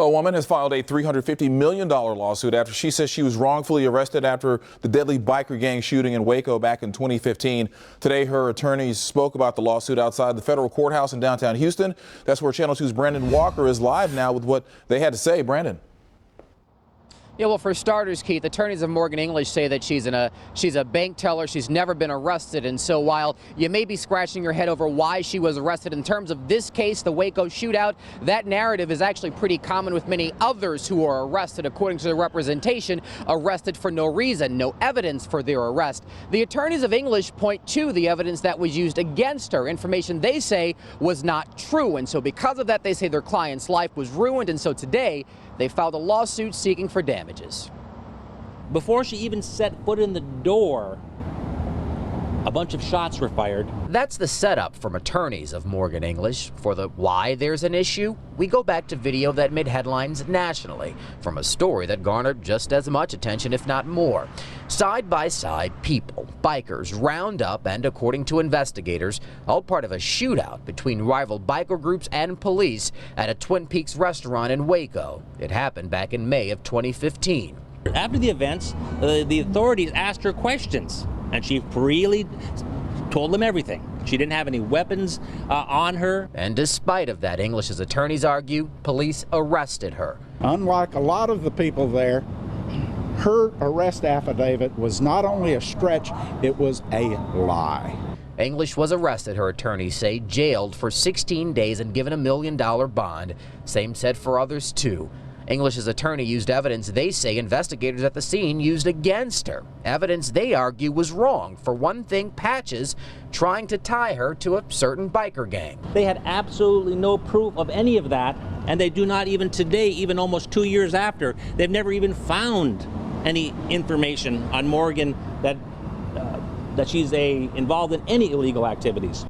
A woman has filed a $350 million lawsuit after she says she was wrongfully arrested after the deadly biker gang shooting in Waco back in 2015. Today, her attorneys spoke about the lawsuit outside the federal courthouse in downtown Houston. That's where Channel 2's Brandon Walker is live now with what they had to say. Brandon. Yeah, well, for starters, Keith, attorneys of Morgan English say that she's a bank teller. She's never been arrested. And so while you may be scratching your head over why she was arrested, in terms of this case, the Waco shootout, that narrative is actually pretty common with many others who are arrested, according to the representation, arrested for no reason, no evidence for their arrest. The attorneys of English point to the evidence that was used against her, information they say was not true. And so because of that, they say their client's life was ruined. And so today, they filed a lawsuit seeking for damages. Before she even set foot in the door, a bunch of shots were fired. That's the setup from attorneys of Morgan English. For the why there's an issue, we go back to video that made headlines nationally from a story that garnered just as much attention, if not more. Side by side, people, bikers, round up, and according to investigators, all part of a shootout between rival biker groups and police at a Twin Peaks restaurant in Waco. It happened back in May of 2015. After the events, the authorities asked her questions, and she freely told them everything. She didn't have any weapons on her. And despite of that, English's attorneys argue police arrested her. Unlike a lot of the people there, her arrest affidavit was not only a stretch, it was a lie. English was arrested, her attorneys say, jailed for 16 days and given $1 million bond. Same said for others too. English's attorney used evidence they say investigators at the scene used against her. Evidence they argue was wrong. For one thing, patches trying to tie her to a certain biker gang. They had absolutely no proof of any of that, and they do not even today, even almost 2 years after. They've never even found any information on Morgan that she's involved in any illegal activities.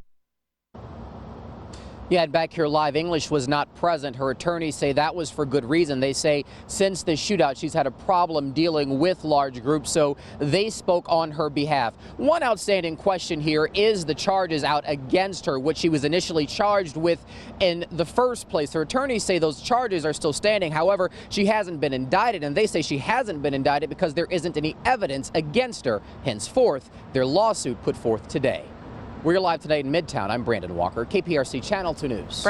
Yeah, and back here live, English was not present. Her attorneys say that was for good reason. They say since the shootout, she's had a problem dealing with large groups, so they spoke on her behalf. One outstanding question here is the charges out against her, which she was initially charged with in the first place. Her attorneys say those charges are still standing. However, she hasn't been indicted, and they say she hasn't been indicted because there isn't any evidence against her. Henceforth, their lawsuit put forth today. We're live today in Midtown. I'm Brandon Walker, KPRC Channel 2 News.